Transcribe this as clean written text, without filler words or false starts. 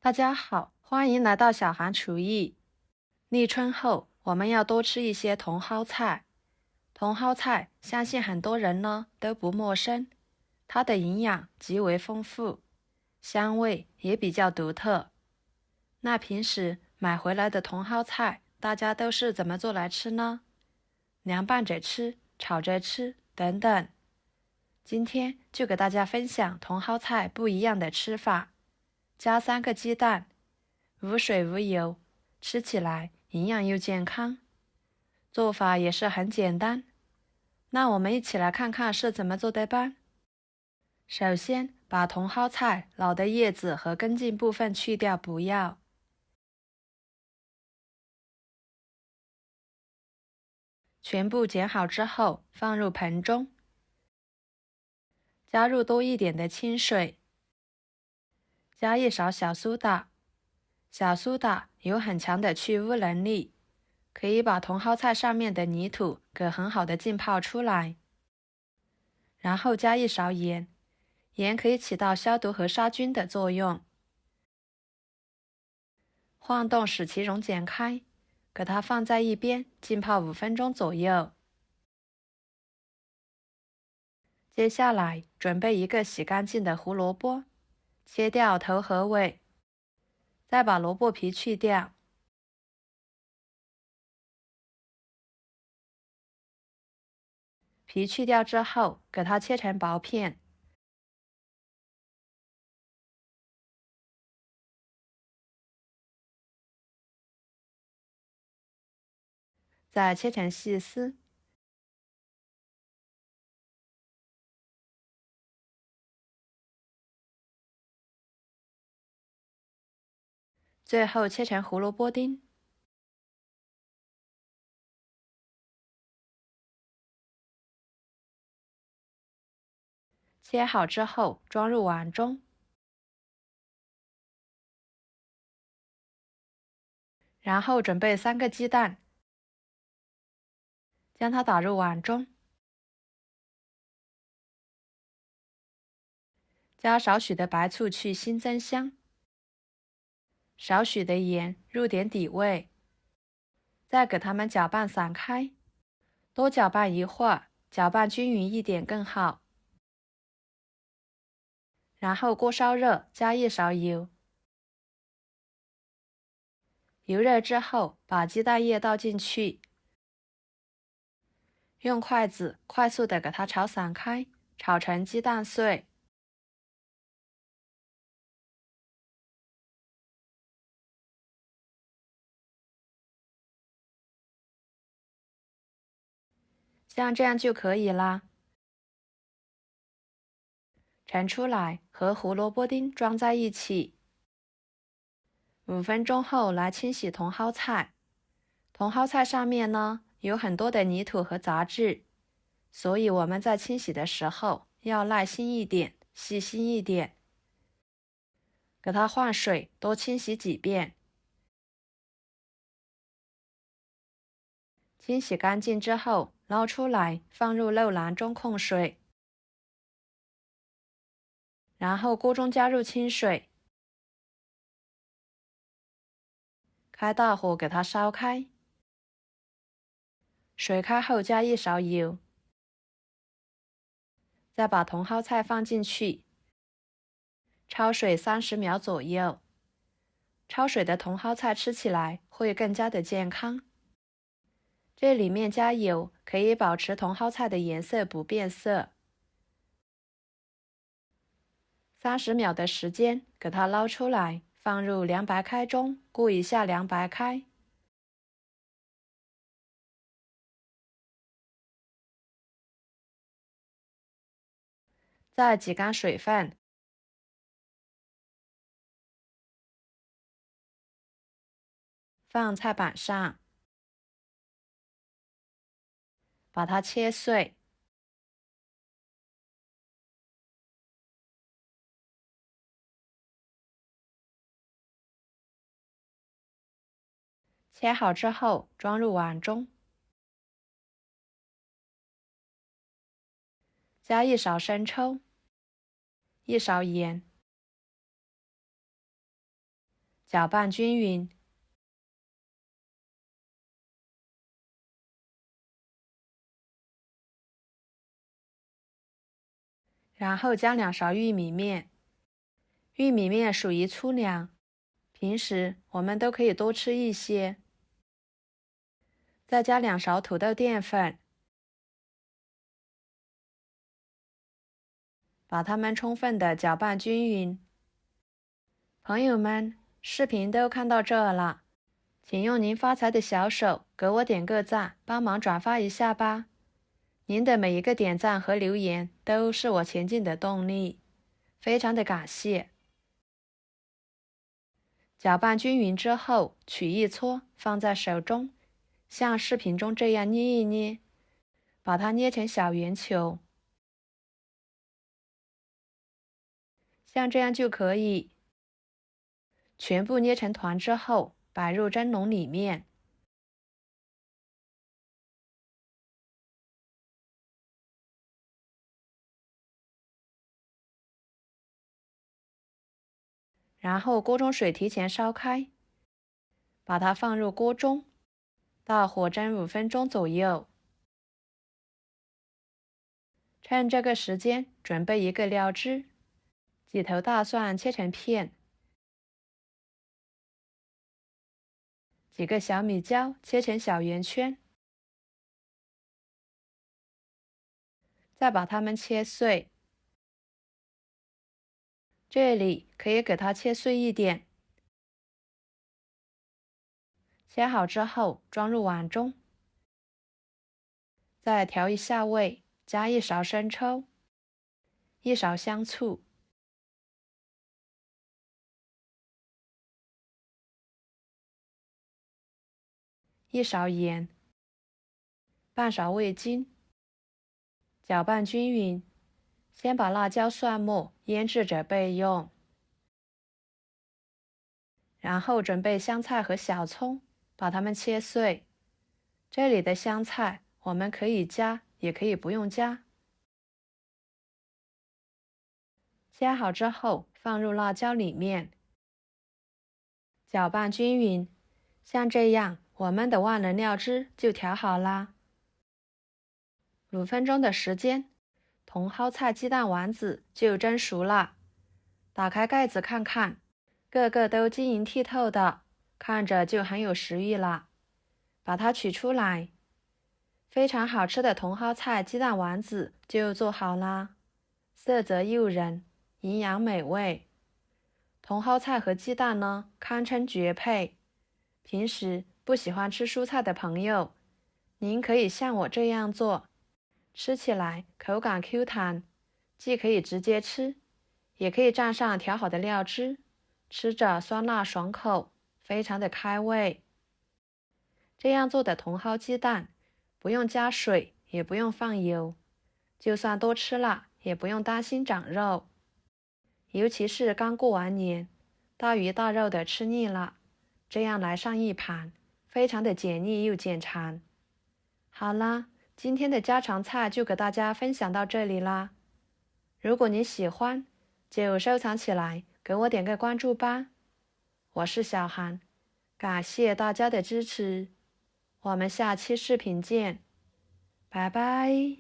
大家好，欢迎来到小韩厨艺。立春后，我们要多吃一些茼蒿菜。茼蒿菜，相信很多人呢都不陌生，它的营养极为丰富，香味也比较独特。那平时买回来的茼蒿菜，大家都是怎么做来吃呢？凉拌着吃、炒着吃等等。今天就给大家分享茼蒿菜不一样的吃法。加3个鸡蛋，无水无油，吃起来营养又健康。做法也是很简单，那我们一起来看看是怎么做的吧。首先把茼蒿菜老的叶子和根茎部分去掉不要，全部剪好之后放入盆中，加入多一点的清水，加1勺小苏打。小苏打有很强的去污能力，可以把茼蒿菜上面的泥土给很好的浸泡出来。然后加1勺盐，盐可以起到消毒和杀菌的作用。晃动使其溶解开，给它放在一边浸泡5分钟左右。接下来准备一个洗干净的胡萝卜，切掉头和尾，再把萝卜皮去掉。皮去掉之后，给它切成薄片，再切成细丝。最后切成胡萝卜丁。切好之后装入碗中，然后准备3个鸡蛋，将它打入碗中，加少许的白醋去腥增香，少许的盐入点底味，再给它们搅拌散开，多搅拌一会儿，搅拌均匀一点更好。然后锅烧热，加1勺油，油热之后把鸡蛋液倒进去，用筷子快速的给它炒散开，炒成鸡蛋碎。像这样就可以啦。盛出来和胡萝卜丁装在一起。5分钟后来清洗茼蒿菜。茼蒿菜上面呢有很多的泥土和杂质，所以我们在清洗的时候要耐心一点，细心一点。给它换水，多清洗几遍。清洗干净之后捞出来，放入漏篮中控水。然后锅中加入清水，开大火给它烧开。水开后加1勺油，再把茼蒿菜放进去，焯水30秒左右。焯水的茼蒿菜吃起来会更加的健康。这里面加油可以保持茼蒿菜的颜色不变色。30秒的时间，给它捞出来，放入凉白开中，过一下凉白开。再挤干水分，放菜板上，把它切碎。切好之后装入碗中，加1勺生抽，1勺盐，搅拌均匀。然后加2勺玉米面，玉米面属于粗粮，平时我们都可以多吃一些。再加2勺土豆淀粉，把它们充分的搅拌均匀。朋友们，视频都看到这了，请用您发财的小手给我点个赞，帮忙转发一下吧。您的每一个点赞和留言都是我前进的动力，非常的感谢。搅拌均匀之后，取一撮放在手中，像视频中这样捏一捏，把它捏成小圆球，像这样就可以。全部捏成团之后，摆入蒸笼里面。然后锅中水提前烧开，把它放入锅中，大火蒸5分钟左右。趁这个时间，准备一个料汁，几头大蒜切成片，几个小米椒切成小圆圈，再把它们切碎。这里可以给它切碎一点。切好之后，装入碗中，再调一下味，加1勺生抽，1勺香醋，1勺盐，半勺味精，搅拌均匀。先把辣椒、蒜末腌制着备用，然后准备香菜和小葱，把它们切碎。这里的香菜我们可以加，也可以不用加。切好之后放入辣椒里面，搅拌均匀。像这样，我们的万能料汁就调好啦。5分钟的时间，茼蒿菜鸡蛋丸子就蒸熟了。打开盖子看看，个个都晶莹剔透的，看着就很有食欲了。把它取出来，非常好吃的茼蒿菜鸡蛋丸子就做好啦，色泽诱人，营养美味。茼蒿菜和鸡蛋呢，堪称绝配。平时不喜欢吃蔬菜的朋友，您可以像我这样做，吃起来口感 Q 弹，既可以直接吃，也可以蘸上调好的料汁，吃着酸辣爽口，非常的开胃。这样做的茼蒿鸡蛋，不用加水，也不用放油，就算多吃了，也不用担心长肉。尤其是刚过完年，大鱼大肉的吃腻了，这样来上一盘，非常的解腻又解馋。好啦，今天的家常菜就给大家分享到这里啦。如果你喜欢，就收藏起来，给我点个关注吧。我是小韩，感谢大家的支持，我们下期视频见，拜拜。